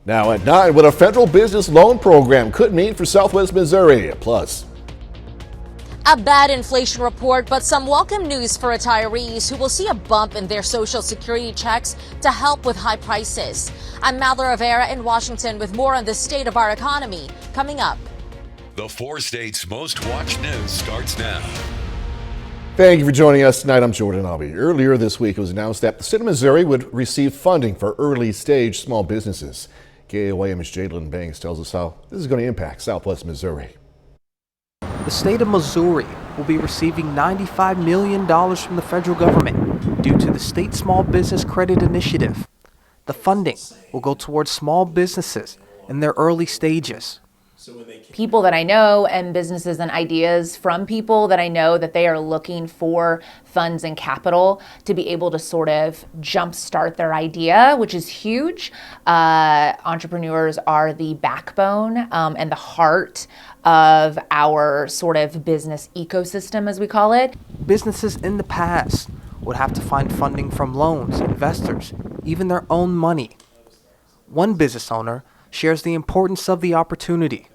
Now at 9, what a federal business loan program could mean for Southwest Missouri. Plus, a bad inflation report, but some welcome news for retirees who will see a bump in their Social Security checks to help with high prices. I'm Madler Rivera in Washington with more on the state of our economy coming up. The 4 states' most watched news starts now. Thank you for joining us tonight. I'm Jordan Albee. Earlier this week, it was announced that the state of Missouri would receive funding for early stage small businesses. KOAM's Jalen Banks tells us how this is going to impact Southwest Missouri. The state of Missouri will be receiving $95 million from the federal government due to the State Small Business Credit Initiative. The funding will go towards small businesses in their early stages. People that I know and businesses and ideas from people that I know that they are looking for funds and capital to be able to sort of jumpstart their idea, which is huge. Entrepreneurs are the backbone and the heart of our sort of business ecosystem, as we call it. Businesses in the past would have to find funding from loans, investors, even their own money. One business owner shares the importance of the opportunity.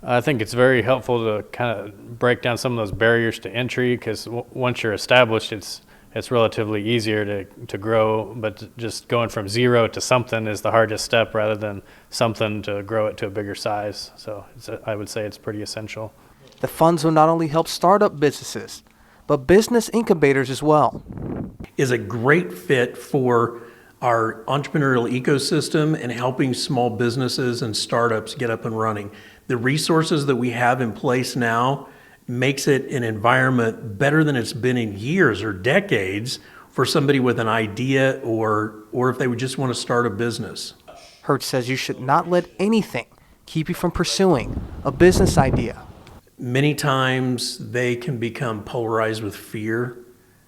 I think it's very helpful to kind of break down some of those barriers to entry, because once you're established, it's relatively easier to grow, but just going from zero to something is the hardest step, rather than something to grow it to a bigger size. So I would say it's pretty essential. The funds will not only help startup businesses, but business incubators as well. Is a great fit for our entrepreneurial ecosystem and helping small businesses and startups get up and running. The resources that we have in place now makes it an environment better than it's been in years or decades for somebody with an idea or if they would just want to start a business. Hertz says you should not let anything keep you from pursuing a business idea. Many times they can become polarized with fear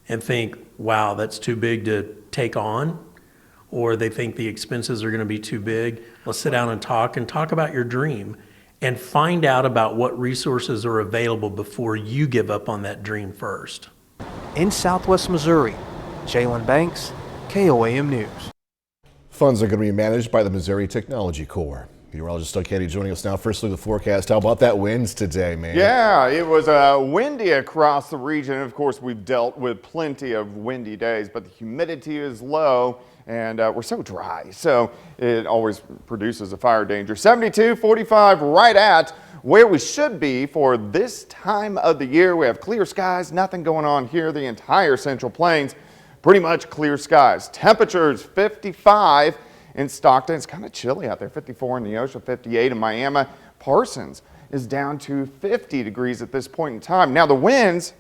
and think, wow, that's too big to take on, or they think the expenses are going to be too big. Let's sit down and talk about your dream and find out about what resources are available before you give up on that dream first. In Southwest Missouri, Jalen Banks, KOAM News. Funds are going to be managed by the Missouri Technology Corps. Meteorologist Doug Kennedy joining us now. First look at the forecast. How about that winds today, man? Yeah, it was windy across the region. Of course, we've dealt with plenty of windy days, but the humidity is low and we're so dry, so it always produces a fire danger. 72, 45, right at where we should be for this time of the year. We have clear skies, nothing going on here. The entire Central Plains, pretty much clear skies. Temperatures 55 in Stockton. It's kind of chilly out there. 54 in Neosho, 58 in Miami. Parsons is down to 50 degrees at this point in time. Now the winds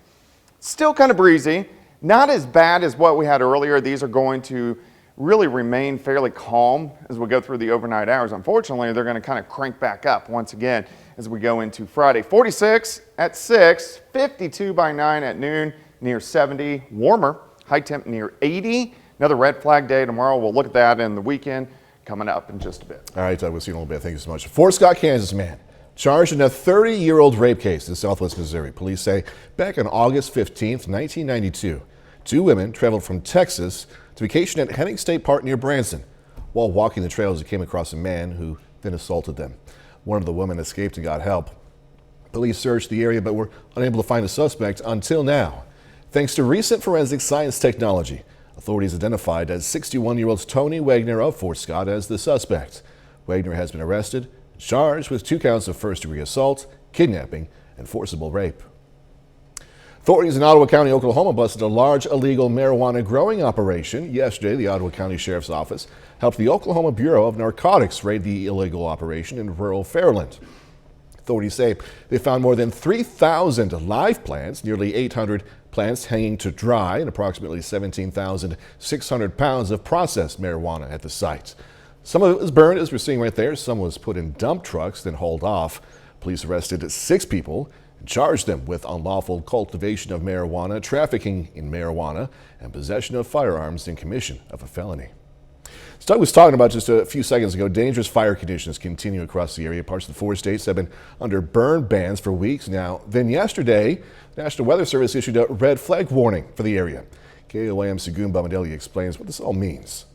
still kind of breezy, not as bad as what we had earlier. These are going to really remain fairly calm as we go through the overnight hours. Unfortunately, they're going to kind of crank back up once again as we go into Friday. 46 at 6, 52 by 9 at noon, near 70. Warmer, high temp near 80. Another red flag day tomorrow. We'll look at that in the weekend coming up in just a bit. All right, Doug, we'll see you in a little bit. Thank you so much. Fort Scott, Kansas man charged in a 30-year-old rape case in Southwest Missouri. Police say back on August 15th, 1992, 2 women traveled from Texas to vacation at Henning State Park near Branson. While walking the trails, they came across a man who then assaulted them. One of the women escaped and got help. Police searched the area but were unable to find a suspect until now. Thanks to recent forensic science technology, authorities identified as 61-year-old Tony Wagner of Fort Scott as the suspect. Wagner has been arrested and charged with 2 counts of first-degree assault, kidnapping, and forcible rape. Authorities in Ottawa County, Oklahoma busted a large illegal marijuana growing operation. Yesterday, the Ottawa County Sheriff's Office helped the Oklahoma Bureau of Narcotics raid the illegal operation in rural Fairland. Authorities say they found more than 3,000 live plants, nearly 800 plants hanging to dry, and approximately 17,600 pounds of processed marijuana at the site. Some of it was burned, as we're seeing right there. Some was put in dump trucks, then hauled off. Police arrested 6 people and charged them with unlawful cultivation of marijuana, trafficking in marijuana, and possession of firearms in commission of a felony. As Doug was talking about just a few seconds ago, dangerous fire conditions continue across the area. Parts of the 4 states have been under burn bans for weeks now. Then yesterday, the National Weather Service issued a red flag warning for the area. KOAM Segun Bamadelli explains what this all means.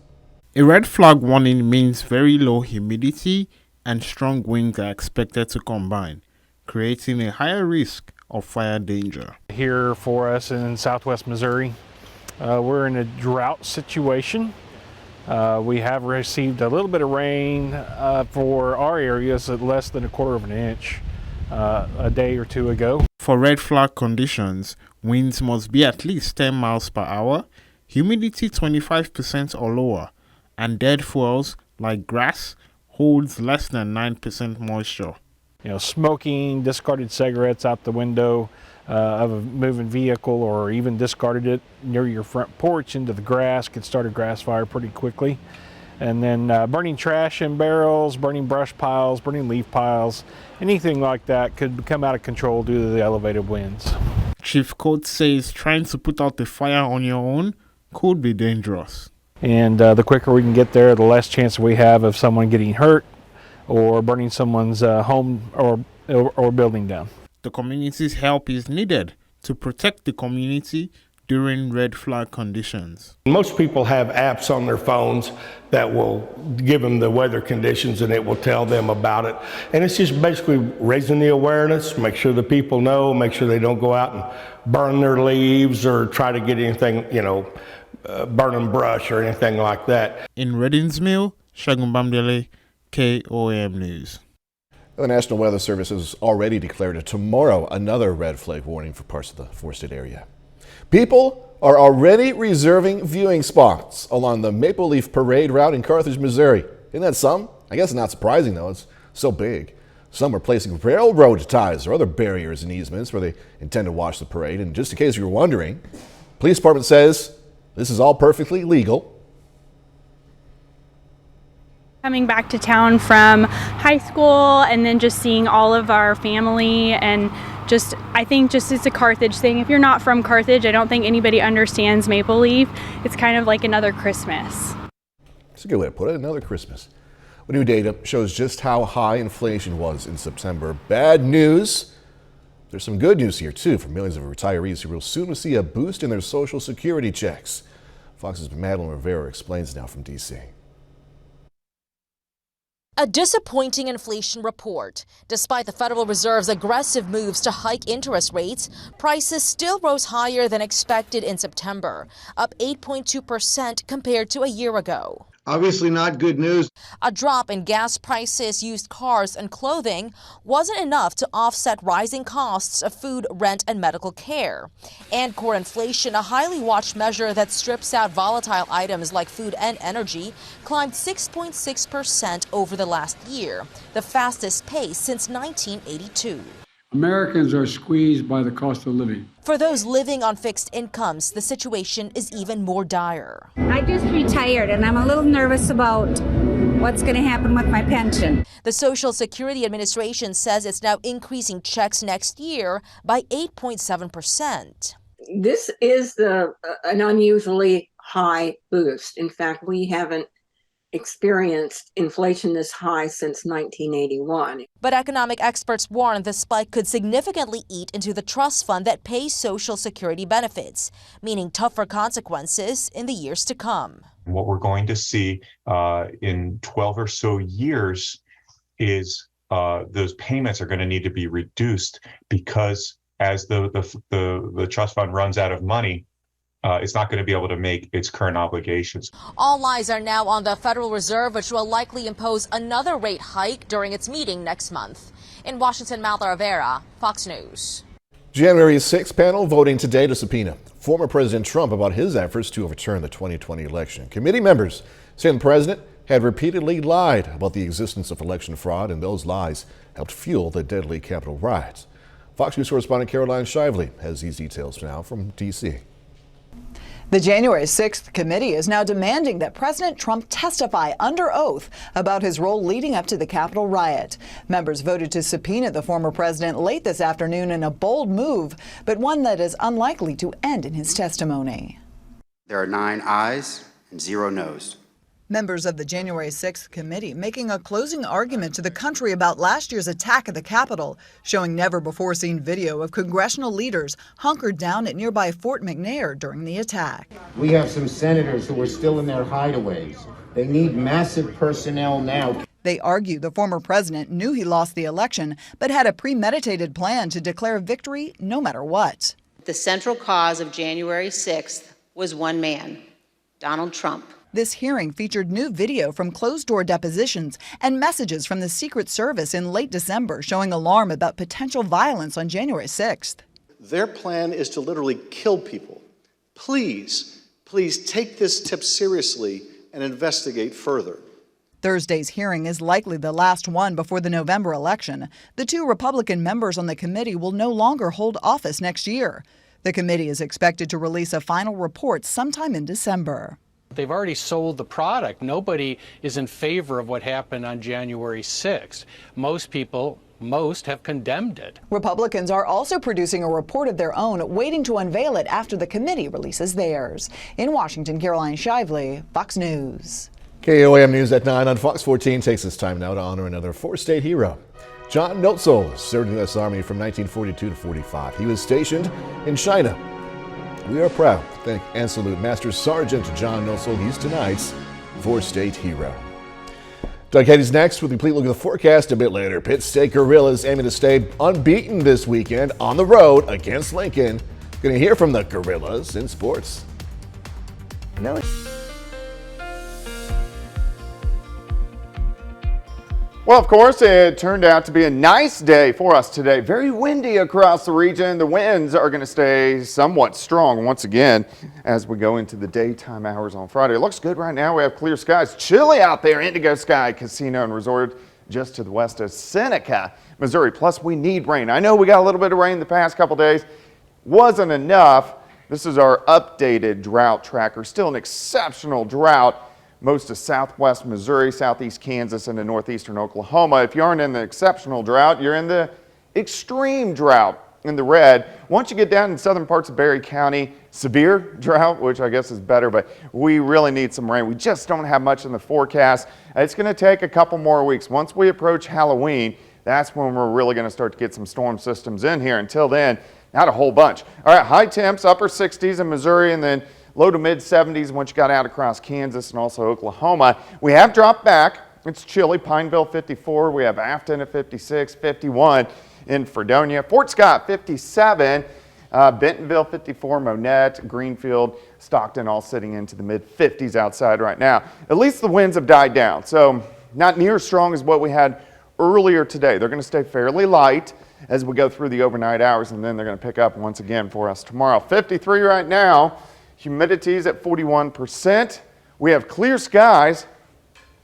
A red flag warning means very low humidity and strong winds are expected to combine, creating a higher risk of fire danger. Here for us in southwest Missouri, we're in a drought situation. We have received a little bit of rain for our areas at less than 1/4 of an inch a day or two ago. For red flag conditions, winds must be at least 10 miles per hour, humidity 25% or lower, and dead fuels like grass holds less than 9% moisture. You know, smoking discarded cigarettes out the window of a moving vehicle, or even discarded it near your front porch into the grass could start a grass fire pretty quickly. And then burning trash in barrels, burning brush piles, burning leaf piles, anything like that could come out of control due to the elevated winds. Chief Coates says trying to put out the fire on your own could be dangerous. And the quicker we can get there, the less chance we have of someone getting hurt or burning someone's home or building down. The community's help is needed to protect the community during red flag conditions. Most people have apps on their phones that will give them the weather conditions and it will tell them about it. And it's just basically raising the awareness, make sure the people know, make sure they don't go out and burn their leaves or try to get anything, burning brush or anything like that. In Reddingsmill, Shagun Bamdele, KOAM News. The National Weather Service has already declared tomorrow another red flag warning for parts of the four-state area. People are already reserving viewing spots along the Maple Leaf Parade route in Carthage, Missouri. Isn't that some? I guess not surprising, though. It's so big. Some are placing railroad ties or other barriers and easements where they intend to watch the parade. And just in case you were wondering, police department says this is all perfectly legal. Coming back to town from high school and then just seeing all of our family, and I think it's a Carthage thing. If you're not from Carthage, I don't think anybody understands Maple Leaf. It's kind of like another Christmas. That's a good way to put it, another Christmas. New data shows just how high inflation was in September. Bad news. There's some good news here, too, for millions of retirees who will soon see a boost in their Social Security checks. Fox's Madeline Rivera explains now from D.C. A disappointing inflation report. Despite the Federal Reserve's aggressive moves to hike interest rates, prices still rose higher than expected in September, up 8.2% compared to a year ago. Obviously not good news. A drop in gas prices, used cars, and clothing wasn't enough to offset rising costs of food, rent, and medical care. And core inflation, a highly watched measure that strips out volatile items like food and energy, climbed 6.6% over the last year, the fastest pace since 1982. Americans are squeezed by the cost of living. For those living on fixed incomes, the situation is even more dire. I just retired and I'm a little nervous about what's going to happen with my pension. The Social Security Administration says it's now increasing checks next year by 8.7%. This is an unusually high boost. In fact, we haven't experienced inflation this high since 1981. But economic experts warn the spike could significantly eat into the trust fund that pays Social Security benefits, meaning tougher consequences in the years to come. What we're going to see in 12 or so years is those payments are going to need to be reduced, because as the trust fund runs out of money, it's not going to be able to make its current obligations. All eyes are now on the Federal Reserve, which will likely impose another rate hike during its meeting next month. In Washington, Madeline Rivera, Fox News. January's 6th panel voting today to subpoena former President Trump about his efforts to overturn the 2020 election. Committee members say the president had repeatedly lied about the existence of election fraud, and those lies helped fuel the deadly Capitol riots. Fox News correspondent Caroline Shively has these details now from D.C. The January 6th committee is now demanding that President Trump testify under oath about his role leading up to the Capitol riot. Members voted to subpoena the former president late this afternoon in a bold move, but one that is unlikely to end in his testimony. There are 9 ayes and 0 noes. Members of the January 6th committee making a closing argument to the country about last year's attack at the Capitol, showing never-before-seen video of congressional leaders hunkered down at nearby Fort McNair during the attack. We have some senators who are still in their hideaways. They need massive personnel now. They argue the former president knew he lost the election, but had a premeditated plan to declare victory no matter what. The central cause of January 6th was one man, Donald Trump. This hearing featured new video from closed-door depositions and messages from the Secret Service in late December showing alarm about potential violence on January 6th. Their plan is to literally kill people. Please take this tip seriously and investigate further. Thursday's hearing is likely the last one before the November election. The 2 Republican members on the committee will no longer hold office next year. The committee is expected to release a final report sometime in December. They've already sold the product. Nobody is in favor of what happened on January 6th. Most have condemned it. Republicans are also producing a report of their own, waiting to unveil it after the committee releases theirs. In Washington, Caroline Shively, Fox News. KOAM News at 9 on Fox 14 takes this time now to honor another four-state hero. John Notzel served in the U.S. Army from 1942 to 45. He was stationed in China. We are proud to thank and salute Master Sergeant John Notzel. He's tonight's four-state hero. Doug Hedges next with a complete look at the forecast a bit later. Pitt State Gorillas aiming to stay unbeaten this weekend on the road against Lincoln. Going to hear from the Gorillas in sports. No. Well, of course, it turned out to be a nice day for us today. Very windy across the region. The winds are going to stay somewhat strong once again as we go into the daytime hours on Friday. It looks good right now. We have clear skies. Chilly out there. Indigo Sky Casino and Resort just to the west of Seneca, Missouri. Plus, we need rain. I know we got a little bit of rain the past couple days. Wasn't enough. This is our updated drought tracker. Still an exceptional drought. Most of southwest Missouri, southeast Kansas, and northeastern Oklahoma. If you aren't in the exceptional drought, you're in the extreme drought in the red. Once you get down in southern parts of Berry County, severe drought, which I guess is better, but we really need some rain. We just don't have much in the forecast. It's going to take a couple more weeks. Once we approach Halloween, that's when we're really going to start to get some storm systems in here. Until then, not a whole bunch. All right, high temps, upper 60s in Missouri, and then low to mid 70s once you got out across Kansas and also Oklahoma. We have dropped back. It's chilly. Pineville 54. We have Afton at 56, 51 in Fredonia. Fort Scott 57. Bentonville 54. Monette, Greenfield, Stockton all sitting into the mid 50s outside right now. At least the winds have died down. So not near as strong as what we had earlier today. They're going to stay fairly light as we go through the overnight hours, and then they're going to pick up once again for us tomorrow. 53 right now. Humidity is at 41%. We have clear skies.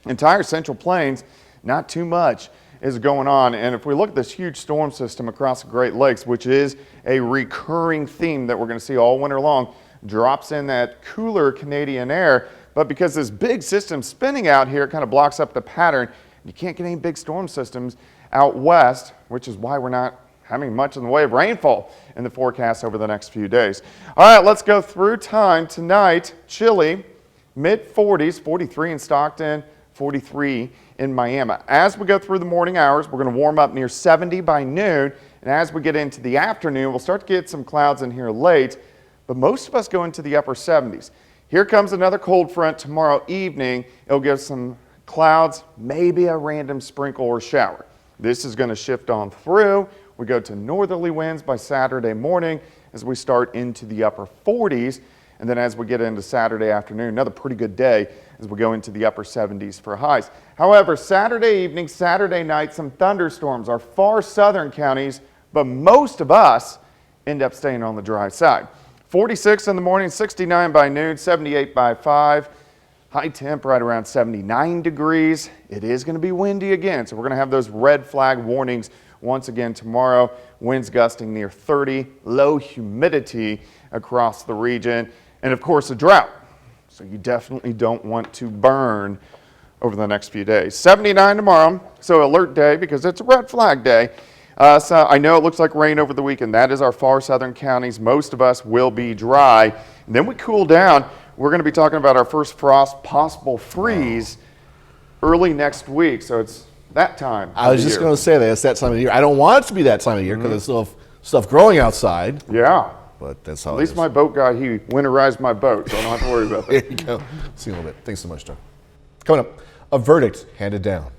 Entire Central Plains, not too much is going on. And if we look at this huge storm system across the Great Lakes, which is a recurring theme that we're going to see all winter long, drops in that cooler Canadian air. But because this big system's spinning out here, it kind of blocks up the pattern. You can't get any big storm systems out west, which is why we're not having much in the way of rainfall in the forecast over the next few days. All right, let's go through time. Tonight, chilly, mid-40s, 43 in Stockton, 43 in Miami. As we go through the morning hours, we're going to warm up near 70 by noon. And as we get into the afternoon, we'll start to get some clouds in here late, but most of us go into the upper 70s. Here comes another cold front tomorrow evening. It'll give some clouds, maybe a random sprinkle or shower. This is going to shift on through. We go to northerly winds by Saturday morning as we start into the upper 40s. And then as we get into Saturday afternoon, another pretty good day as we go into the upper 70s for highs. However, Saturday evening, Saturday night, some thunderstorms. Our far southern counties, but most of us end up staying on the dry side. 46 in the morning, 69 by noon, 78 by 5. High temp right around 79 degrees. It is going to be windy again, so we're going to have those red flag warnings once again tomorrow. Winds gusting near 30, low humidity across the region, and of course a drought. So you definitely don't want to burn over the next few days. 79 tomorrow, so alert day because it's a red flag day. So I know it looks like rain over the weekend. That is our far southern counties. Most of us will be dry. And then we cool down. we're going to be talking about our first frost, possible freeze early next week. So it's that time. I was just going to say that it's that time of the year. I don't want it to be that time of year because there's still stuff growing outside. Yeah. But that's how At least my boat guy, he winterized my boat, so I don't have to worry about that. There you go. See you in a little bit. Thanks so much, John. Coming up, a verdict handed down.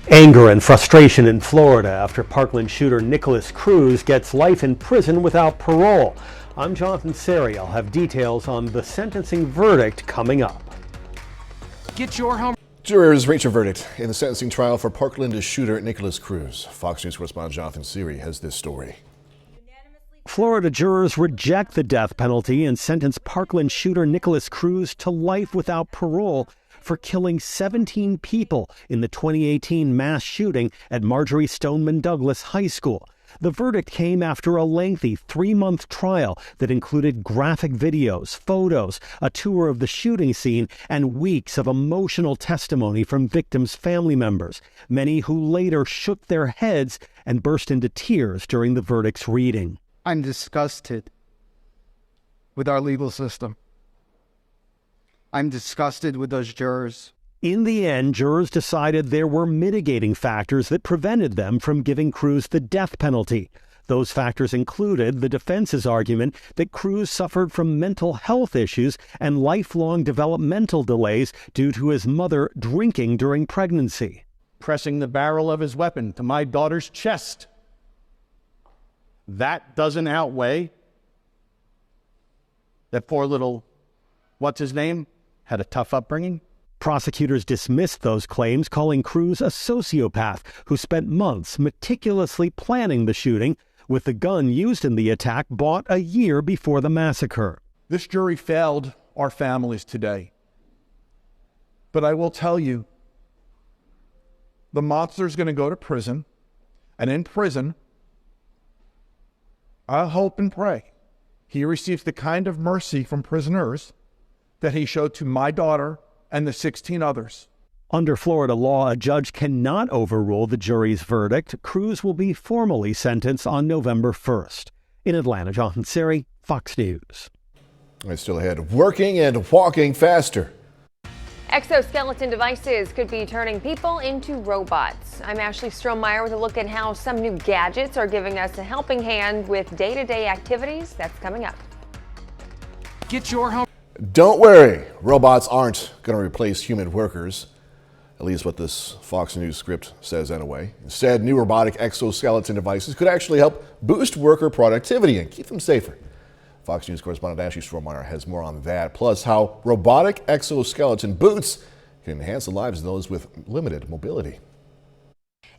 Anger and frustration in Florida after Parkland shooter Nicholas Cruz gets life in prison without parole. I'm Jonathan Seri. I'll have details on the sentencing verdict coming up. Get your home. Jurors reach a verdict in the sentencing trial for Parkland shooter Nicholas Cruz. Fox News correspondent Jonathan Seri has this story. Florida jurors reject the death penalty and sentence Parkland shooter Nicholas Cruz to life without parole for killing 17 people in the 2018 mass shooting at Marjorie Stoneman Douglas High School. The verdict came after a lengthy 3-month trial that included graphic videos, photos, a tour of the shooting scene, and weeks of emotional testimony from victims' family members, many who later shook their heads and burst into tears during the verdict's reading. I'm disgusted with our legal system. I'm disgusted with those jurors. In the end, jurors decided there were mitigating factors that prevented them from giving Cruz the death penalty. Those factors included the defense's argument that Cruz suffered from mental health issues and lifelong developmental delays due to his mother drinking during pregnancy. Pressing the barrel of his weapon to my daughter's chest. That doesn't outweigh that poor little, what's his name, had a tough upbringing. Prosecutors dismissed those claims, calling Cruz a sociopath who spent months meticulously planning the shooting, with the gun used in the attack bought a year before the massacre. This jury failed our families today. But I will tell you, the monster's going to go to prison, and in prison, I hope and pray he receives the kind of mercy from prisoners that he showed to my daughter and the 16 others. Under Florida law, a judge cannot overrule the jury's verdict. Cruz will be formally sentenced on November 1st. In Atlanta, Jonathan Seri, Fox News. Still ahead, working and walking faster. Exoskeleton devices could be turning people into robots. I'm Ashley Strohmeyer with a look at how some new gadgets are giving us a helping hand with day-to-day activities. That's coming up. Get your home. Don't worry, robots aren't going to replace human workers. At least what this Fox News script says anyway. Instead, new robotic exoskeleton devices could actually help boost worker productivity and keep them safer. Fox News correspondent Ashley Strohmeyer has more on that, plus how robotic exoskeleton boots can enhance the lives of those with limited mobility.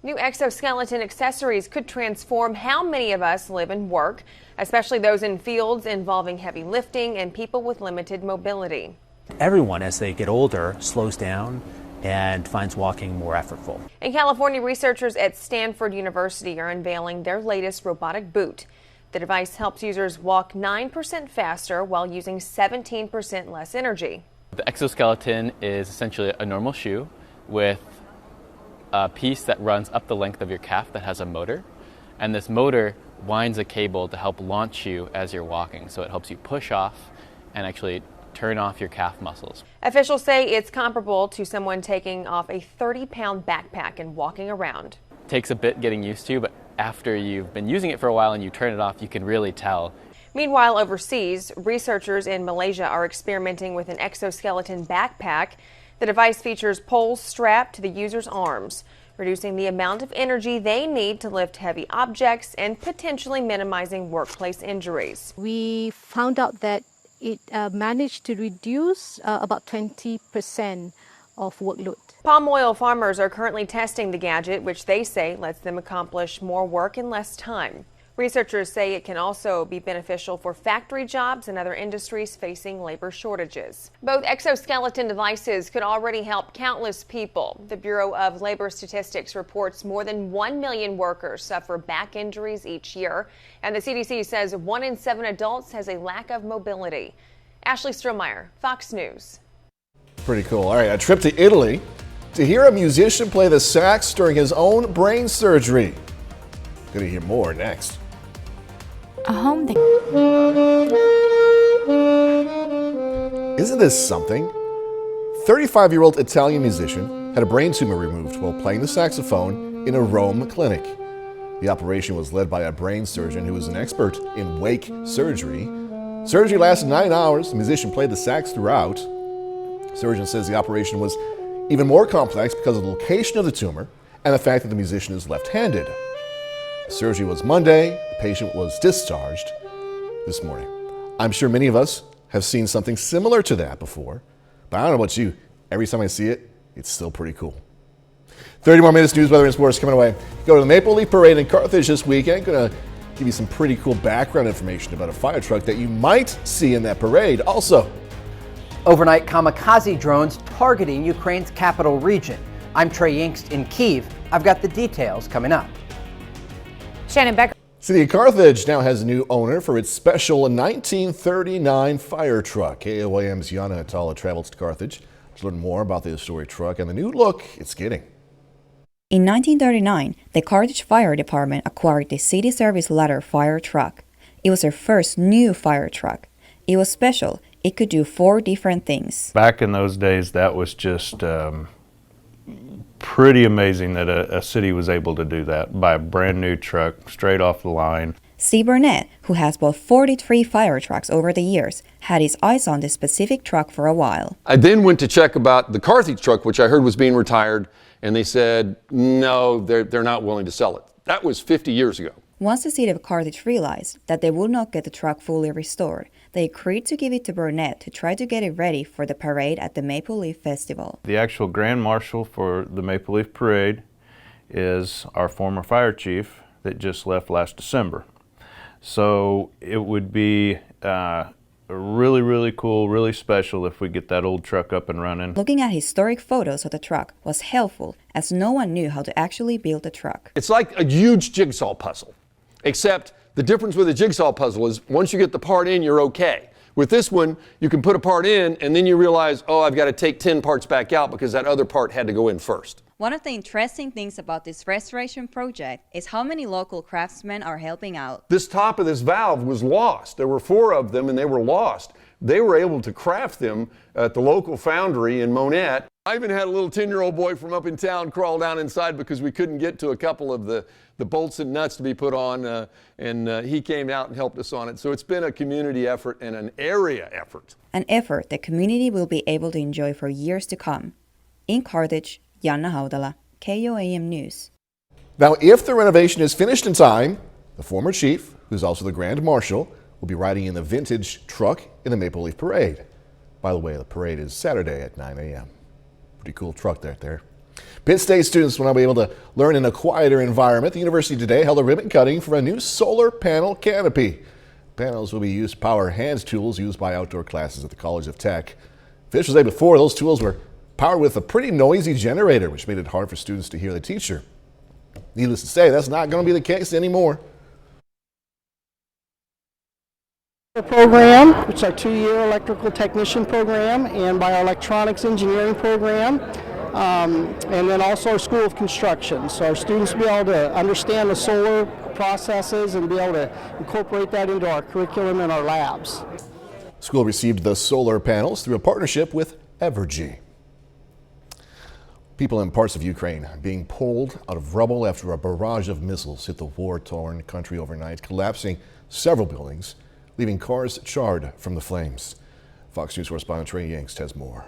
New exoskeleton accessories could transform how many of us live and work, especially those in fields involving heavy lifting and people with limited mobility. Everyone, as they get older, slows down and finds walking more effortful. In California, researchers at Stanford University are unveiling their latest robotic boot. The device helps users walk 9% faster while using 17% less energy. The exoskeleton is essentially a normal shoe with a piece that runs up the length of your calf that has a motor, and this motor winds a cable to help launch you as you're walking, so it helps you push off and actually turn off your calf muscles. Officials say it's comparable to someone taking off a 30-pound backpack and walking around. It takes a bit getting used to, but after you've been using it for a while and you turn it off, you can really tell. Meanwhile, overseas, researchers in Malaysia are experimenting with an exoskeleton backpack. The device features poles strapped to the user's arms, reducing the amount of energy they need to lift heavy objects and potentially minimizing workplace injuries. We found out that it managed to reduce about 20% of workload. Palm oil farmers are currently testing the gadget, which they say lets them accomplish more work in less time. Researchers say it can also be beneficial for factory jobs and other industries facing labor shortages. Both exoskeleton devices could already help countless people. The Bureau of Labor Statistics reports more than 1 million workers suffer back injuries each year, and the CDC says 1 in 7 adults has a lack of mobility. Ashley Strohmeyer, Fox News. Pretty cool. All right, a trip to Italy to hear a musician play the sax during his own brain surgery. Gonna hear more next. A home Isn't this something? 35-year-old Italian musician had a brain tumor removed while playing the saxophone in a Rome clinic. The operation was led by a brain surgeon who was an expert in wake surgery. Surgery lasted 9 hours. The musician played the sax throughout. The surgeon says the operation was even more complex because of the location of the tumor and the fact that the musician is left-handed. The surgery was Monday. The patient was discharged this morning. I'm sure many of us have seen something similar to that before, but I don't know about you. Every time I see it, it's still pretty cool. 30 more minutes, news, weather, and sports coming away. Go to the Maple Leaf Parade in Carthage this weekend. Going to give you some pretty cool background information about a fire truck that you might see in that parade. Also, overnight kamikaze drones targeting Ukraine's capital region. I'm Trey Yingst in Kyiv. I've got the details coming up. Shannon Becker. City of Carthage now has a new owner for its special 1939 fire truck. KOAM's Yana Atala travels to Carthage to learn more about the historic truck and the new look it's getting. In 1939, the Carthage Fire Department acquired the City Service Ladder fire truck. It was their first new fire truck. It was special. It could do 4 different things. Back in those days, that was just pretty amazing that a city was able to do that, buy a brand new truck straight off the line. Steve Burnett, who has bought 43 fire trucks over the years, had his eyes on this specific truck for a while. I then went to check about the Carthage truck, which I heard was being retired, and they said, no, they're not willing to sell it. That was 50 years ago. Once the city of Carthage realized that they would not get the truck fully restored, they agreed to give it to Burnett to try to get it ready for the parade at the Maple Leaf Festival. The actual Grand Marshal for the Maple Leaf Parade is our former fire chief that just left last December. So it would be really, really cool, really special if we get that old truck up and running. Looking at historic photos of the truck was helpful, as no one knew how to actually build the truck. It's like a huge jigsaw puzzle, except the difference with a jigsaw puzzle is once you get the part in, you're okay. With this one, you can put a part in and then you realize, oh, I've got to take 10 parts back out because that other part had to go in first. One of the interesting things about this restoration project is how many local craftsmen are helping out. This top of this valve was lost. There were 4 of them and they were lost. They were able to craft them at the local foundry in Monette. I even had a little 10-year-old boy from up in town crawl down inside because we couldn't get to a couple of the bolts and nuts to be put on, and he came out and helped us on it. So it's been a community effort and an area effort. An effort the community will be able to enjoy for years to come. In Carthage, Janna Haudala, KOAM News. Now, if the renovation is finished in time, the former chief, who's also the Grand Marshal, will be riding in the vintage truck in the Maple Leaf Parade. By the way, the parade is Saturday at 9 a.m. Pretty cool truck there. Pitt State students will now be able to learn in a quieter environment. The university today held a ribbon cutting for a new solar panel canopy. Panels will be used to power hand tools used by outdoor classes at the College of Tech. Officials say before, those tools were powered with a pretty noisy generator, which made it hard for students to hear the teacher. Needless to say, that's not going to be the case anymore. Program, which is our 2-year electrical technician program, and bioelectronics engineering program, and then also our School of Construction. So our students will be able to understand the solar processes and be able to incorporate that into our curriculum and our labs. School received the solar panels through a partnership with Evergy. People in parts of Ukraine being pulled out of rubble after a barrage of missiles hit the war-torn country overnight, collapsing several buildings, leaving cars charred from the flames. Fox News correspondent Trey Yingst has more.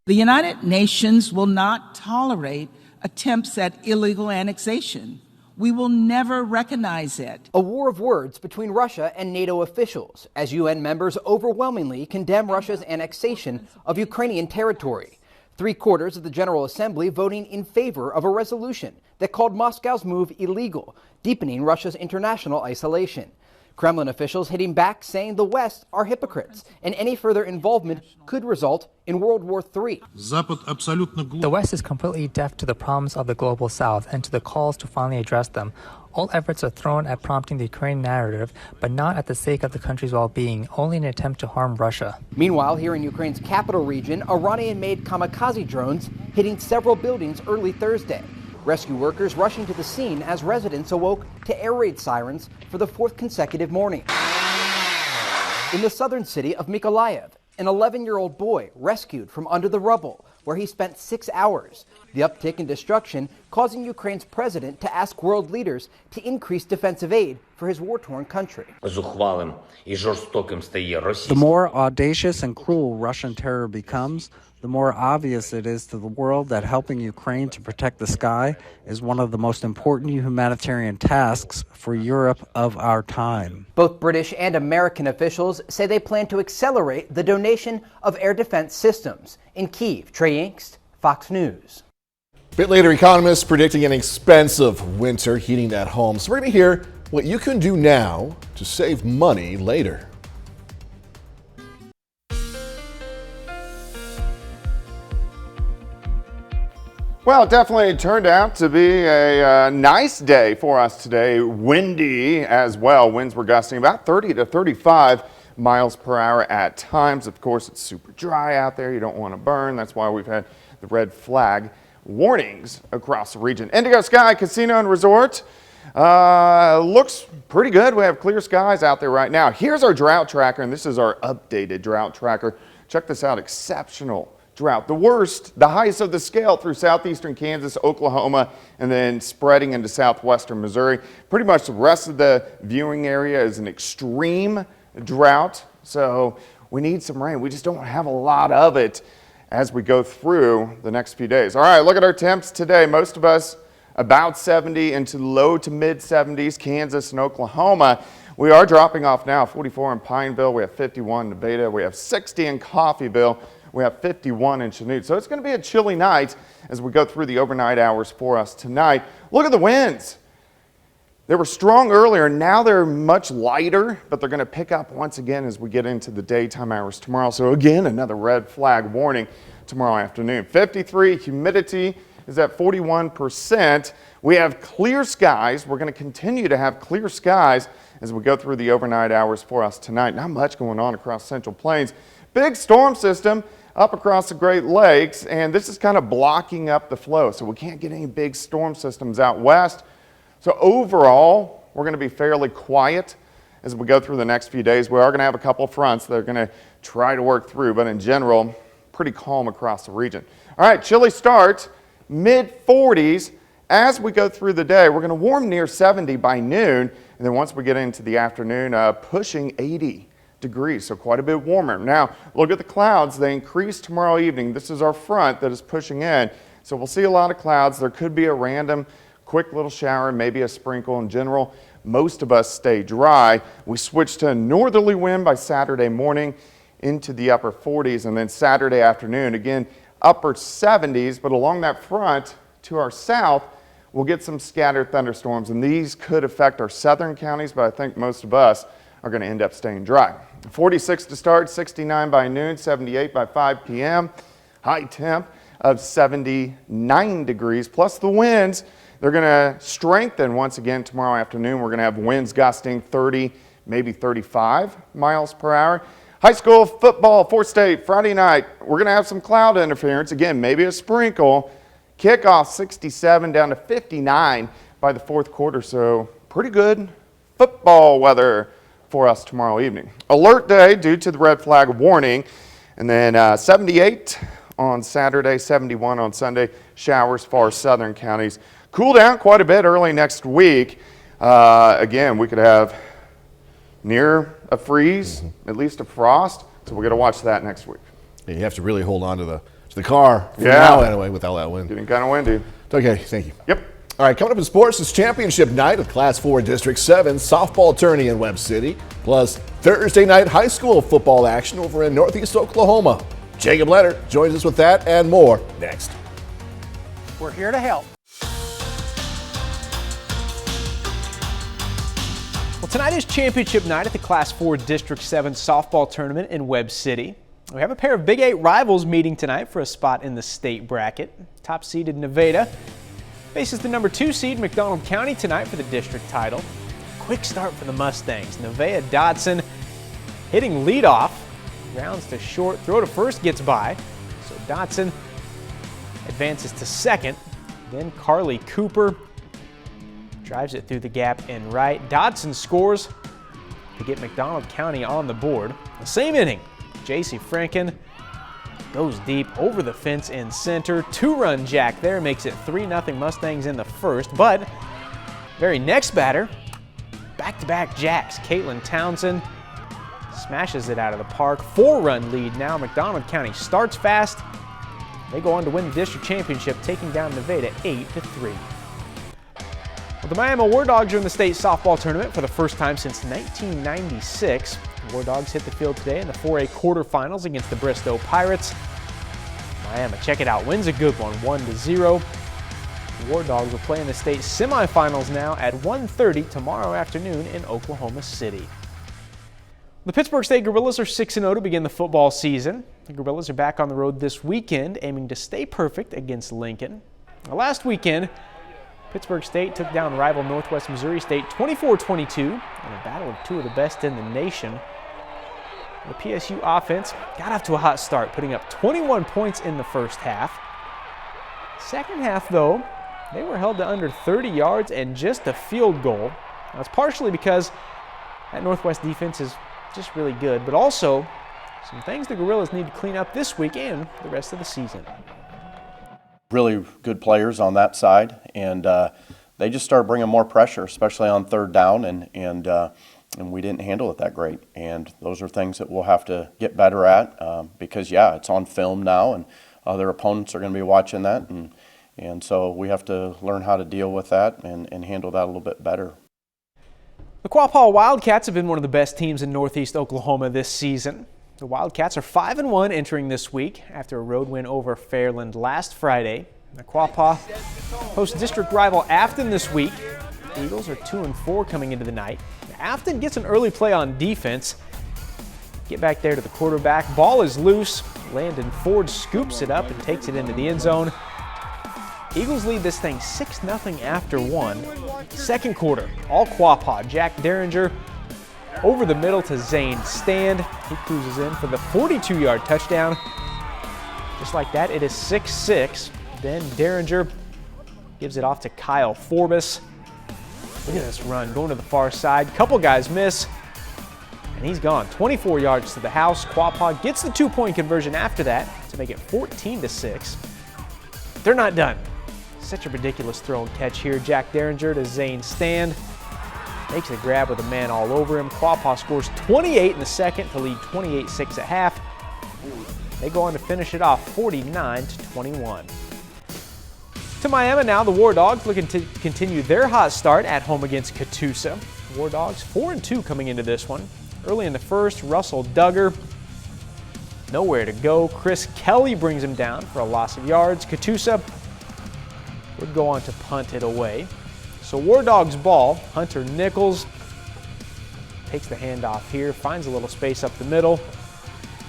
The United Nations will not tolerate attempts at illegal annexation. We will never recognize it. A war of words between Russia and NATO officials as UN members overwhelmingly condemn Russia's annexation of Ukrainian territory. 3/4 of the General Assembly voting in favor of a resolution that called Moscow's move illegal, deepening Russia's international isolation. Kremlin officials hitting back, saying the West are hypocrites, and any further involvement could result in World War III. The West is completely deaf to the problems of the global South and to the calls to finally address them. All efforts are thrown at prompting the Ukraine narrative, but not at the sake of the country's well-being, only in an attempt to harm Russia. Meanwhile, here in Ukraine's capital region, Iranian-made kamikaze drones hitting several buildings early Thursday. Rescue workers rushing to the scene as residents awoke to air raid sirens for the 4th consecutive morning. In the southern city of Mykolaiv, An 11-year-old boy rescued from under the rubble, where he spent 6 hours. The uptick in destruction causing Ukraine's president to ask world leaders to increase defensive aid for his war-torn country. The more audacious and cruel Russian terror becomes, the more obvious it is to the world that helping Ukraine to protect the sky is one of the most important humanitarian tasks for Europe of our time. Both British and American officials say they plan to accelerate the donation of air defense systems. In Kyiv, Trey Inkst, Fox News. A bit later, economists predicting an expensive winter heating at home. So we're going to hear what you can do now to save money later. Well, it definitely turned out to be a nice day for us today. Windy as well. Winds were gusting about 30 to 35 miles per hour at times. Of course, it's super dry out there. You don't want to burn. That's why we've had the red flag warnings across the region. Indigo Sky Casino and Resort looks pretty good. We have clear skies out there right now. Here's our drought tracker, and this is our updated drought tracker. Check this out. Exceptional drought. The worst, the highest of the scale through southeastern Kansas, Oklahoma, and then spreading into southwestern Missouri. Pretty much the rest of the viewing area is an extreme drought, so we need some rain. We just don't have a lot of it as we go through the next few days. All right, look at our temps today. Most of us about 70 into low to mid 70s, Kansas and Oklahoma. We are dropping off now. 44 in Pineville. We have 51 in Nevada. We have 60 in Coffeyville. We have 51 in Chanute. So it's going to be a chilly night as we go through the overnight hours for us tonight. Look at the winds. They were strong earlier. Now they're much lighter, but they're going to pick up once again as we get into the daytime hours tomorrow. So again, another red flag warning tomorrow afternoon. 53, humidity is at 41%. We have clear skies. We're going to continue to have clear skies as we go through the overnight hours for us tonight. Not much going on across Central Plains. Big storm system up across the Great Lakes, and this is kind of blocking up the flow, so we can't get any big storm systems out west. So overall, we're going to be fairly quiet as we go through the next few days. We are going to have a couple of fronts that are going to try to work through, but in general, pretty calm across the region. All right, chilly start, mid-40s. As we go through the day, we're going to warm near 70 by noon, and then once we get into the afternoon, pushing 80 degrees, so quite a bit warmer. Now, look at the clouds. They increase tomorrow evening. This is our front that is pushing in, so we'll see a lot of clouds. There could be a random quick little shower, maybe a sprinkle. In general, most of us stay dry. We switch to a northerly wind by Saturday morning into the upper 40s, and then Saturday afternoon, again, upper 70s, but along that front to our south, we'll get some scattered thunderstorms, and these could affect our southern counties, but I think most of us are going to end up staying dry. 46 to start, 69 by noon, 78 by 5 p.m. High temp of 79 degrees, plus the winds. They're going to strengthen once again tomorrow afternoon. We're going to have winds gusting 30, maybe 35 miles per hour. High school football, 4th State, Friday night. We're going to have some cloud interference. Again, maybe a sprinkle. Kickoff 67 down to 59 by the fourth quarter. So pretty good football weather for us tomorrow evening. Alert day due to the red flag warning. And then 78 on Saturday, 71 on Sunday. Showers for southern counties. Cool down quite a bit early next week. Again, we could have near a freeze, at least a frost. So we're going to watch that next week. Yeah, you have to really hold on to the car for now anyway with all that wind. Getting kind of windy. Okay, thank you. Yep. All right, coming up in sports is championship night of Class 4 District 7 softball tourney in Webb City, plus Thursday night high school football action over in Northeast Oklahoma. Jacob Leonard joins us with that and more next. We're here to help. Well, tonight is championship night at the Class 4 District 7 softball tournament in Webb City. We have a pair of Big 8 rivals meeting tonight for a spot in the state bracket. Top-seeded Nevada faces the number 2 seed McDonald County tonight for the district title. Quick start for the Mustangs. Nevaeh Dodson hitting leadoff. Grounds to short, throw to first gets by. So Dodson advances to second. Then Carly Cooper drives it through the gap and right. Dodson scores to get McDonald County on the board. The same inning, J.C. Franken goes deep over the fence in center. 2-run jack there makes it 3-0 Mustangs in the first. But very next batter, back-to-back jacks. Caitlin Townsend smashes it out of the park. 4-run lead now. McDonald County starts fast. They go on to win the district championship, taking down Nevada 8-3. Well, the Miami War Dogs are in the state softball tournament for the first time since 1996. The War Dogs hit the field today in the 4A quarterfinals against the Bristow Pirates. Miami, check it out, wins a good one, 1-0. The War Dogs will play in the state semifinals now at 1:30 tomorrow afternoon in Oklahoma City. The Pittsburgh State Gorillas are 6-0 to begin the football season. The Gorillas are back on the road this weekend, aiming to stay perfect against Lincoln. Last weekend, Pittsburgh State took down rival Northwest Missouri State 24-22 in a battle of two of the best in the nation. The PSU offense got off to a hot start, putting up 21 points in the first half. Second half, though, they were held to under 30 yards and just a field goal. Now, it's partially because that Northwest defense is just really good, but also some things the Gorillas need to clean up this week and the rest of the season. Really good players on that side, and they just started bringing more pressure, especially on third down, and we didn't handle it that great. And those are things that we'll have to get better at because, yeah, it's on film now, and other opponents are going to be watching that, and so we have to learn how to deal with that and handle that a little bit better. The Quapaw Wildcats have been one of the best teams in Northeast Oklahoma this season. The Wildcats are 5-1 entering this week after a road win over Fairland last Friday. The Quapaw hosts district rival Afton this week. The Eagles are 2-4 coming into the night. Afton gets an early play on defense. Get back there to the quarterback. Ball is loose. Landon Ford scoops it up and takes it into the end zone. Eagles lead this thing 6-0 after one. Second quarter, all Quapaw. Jack Derringer over the middle to Zane Stand. He cruises in for the 42-yard touchdown. Just like that, it is 6-6. Then Derringer gives it off to Kyle Forbes. Look at this run, going to the far side. Couple guys miss, and he's gone. 24 yards to the house. Quapaw gets the 2-point conversion after that to make it 14-6. They're not done. Such a ridiculous throw and catch here. Jack Derringer to Zane Stand. Makes a grab with a man all over him. Quapaw scores 28 in the second to lead 28-6 at half. They go on to finish it off 49-21. To Miami now, the War Dogs looking to continue their hot start at home against Catoosa. War Dogs 4-2 coming into this one. Early in the first, Russell Duggar, nowhere to go. Chris Kelly brings him down for a loss of yards. Catoosa would go on to punt it away. So War Dogs ball. Hunter Nichols takes the handoff here, finds a little space up the middle.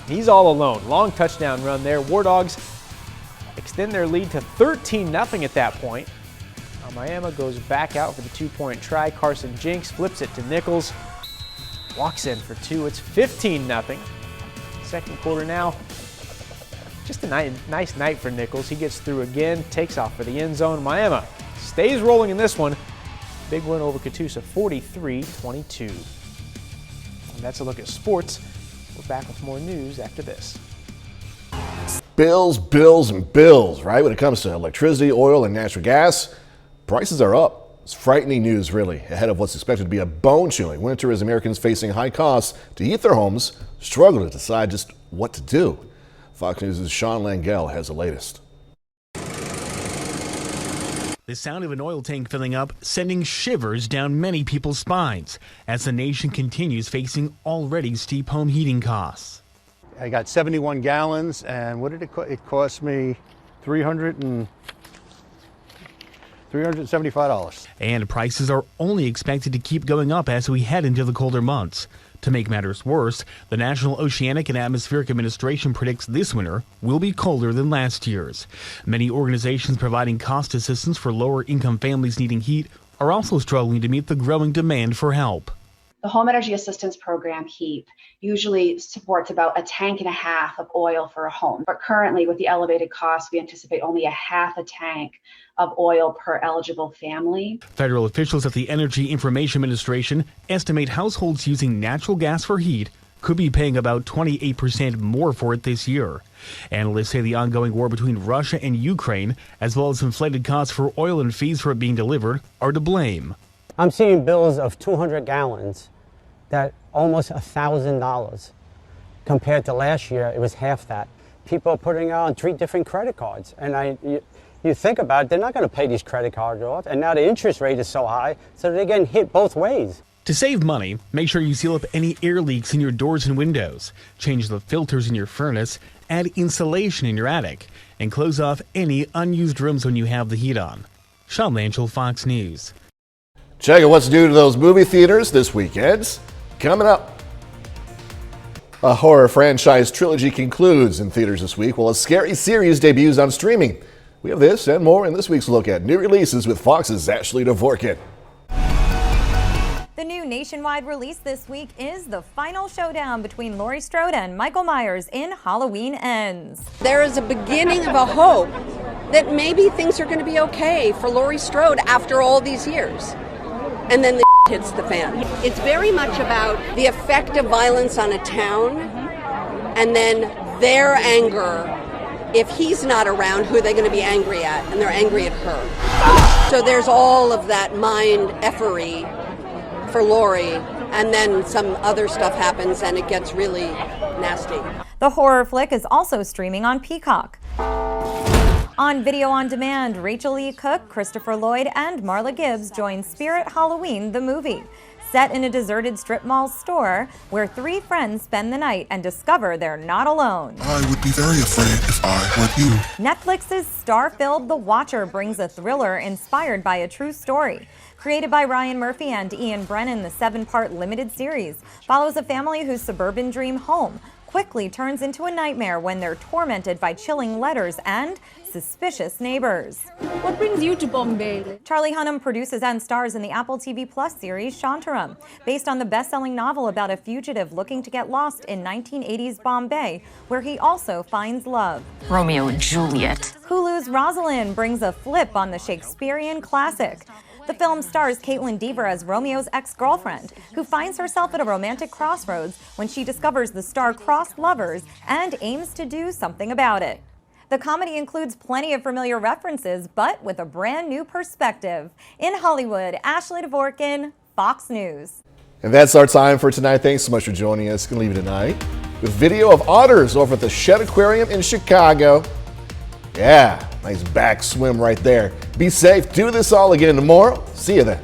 He's all alone. Long touchdown run there. War Dogs extend their lead to 13-0 at that point. Miami goes back out for the 2-point try. Carson Jinks flips it to Nichols. Walks in for two. It's 15-0. Second quarter now. Just a nice night for Nichols. He gets through again, takes off for the end zone. Miami stays rolling in this one. Big win over Catoosa, 43-22. And that's a look at sports. We're back with more news after this. Bills, bills, and bills, right? When it comes to electricity, oil, and natural gas, prices are up. It's frightening news, really, ahead of what's expected to be a bone-chilling winter as Americans facing high costs to heat their homes struggle to decide just what to do. Fox News' Sean Langell has the latest. The sound of an oil tank filling up sending shivers down many people's spines as the nation continues facing already steep home heating costs. I got 71 gallons, and what did it cost? It cost me $375. And prices are only expected to keep going up as we head into the colder months. To make matters worse, the National Oceanic and Atmospheric Administration predicts this winter will be colder than last year's. Many organizations providing cost assistance for lower-income families needing heat are also struggling to meet the growing demand for help. The Home Energy Assistance Program, HEAP, usually supports about a tank and a half of oil for a home. But currently, with the elevated costs, we anticipate only a half a tank of oil per eligible family. Federal officials at the Energy Information Administration estimate households using natural gas for heat could be paying about 28% more for it this year. Analysts say the ongoing war between Russia and Ukraine, as well as inflated costs for oil and fees for it being delivered, are to blame. I'm seeing bills of 200 gallons that almost $1,000. Compared to last year, it was half that. People are putting on 3 different credit cards. And you think about it, they're not going to pay these credit cards off. And now the interest rate is so high, so they're getting hit both ways. To save money, make sure you seal up any air leaks in your doors and windows, change the filters in your furnace, add insulation in your attic, and close off any unused rooms when you have the heat on. Sean Lanchel, Fox News. Check out what's new to those movie theaters this weekend. Coming up. A horror franchise trilogy concludes in theaters this week, while a scary series debuts on streaming. We have this and more in this week's look at new releases with Fox's Ashley Dvorkin. The new nationwide release this week is the final showdown between Laurie Strode and Michael Myers in Halloween Ends. There is a beginning of a hope that maybe things are going to be okay for Laurie Strode after all these years. And then the hits the fan. It's very much about the effect of violence on a town and then their anger. If he's not around, who are they going to be angry at? And they're angry at her. So there's all of that mind effery for Laurie, and then some other stuff happens and it gets really nasty. The horror flick is also streaming on Peacock. On video on demand, Rachel E. Cook, Christopher Lloyd, and Marla Gibbs join Spirit Halloween, the movie. Set in a deserted strip mall store where 3 friends spend the night and discover they're not alone. I would be very afraid if I were you. Netflix's star-filled The Watcher brings a thriller inspired by a true story. Created by Ryan Murphy and Ian Brennan, the 7-part limited series follows a family whose suburban dream home quickly turns into a nightmare when they're tormented by chilling letters and suspicious neighbors. What brings you to Bombay? Charlie Hunnam produces and stars in the Apple TV Plus series Shantaram, based on the best-selling novel about a fugitive looking to get lost in 1980s Bombay, where he also finds love. Romeo and Juliet. Hulu's Rosalind brings a flip on the Shakespearean classic. The film stars Caitlin Dever as Romeo's ex-girlfriend, who finds herself at a romantic crossroads when she discovers the star-crossed lovers and aims to do something about it. The comedy includes plenty of familiar references, but with a brand new perspective. In Hollywood, Ashley Dvorkin, Fox News. And that's our time for tonight. Thanks so much for joining us. Gonna leave you tonight with video of otters over at the Shed Aquarium in Chicago. Yeah, nice back swim right there. Be safe. Do this all again tomorrow. See you then.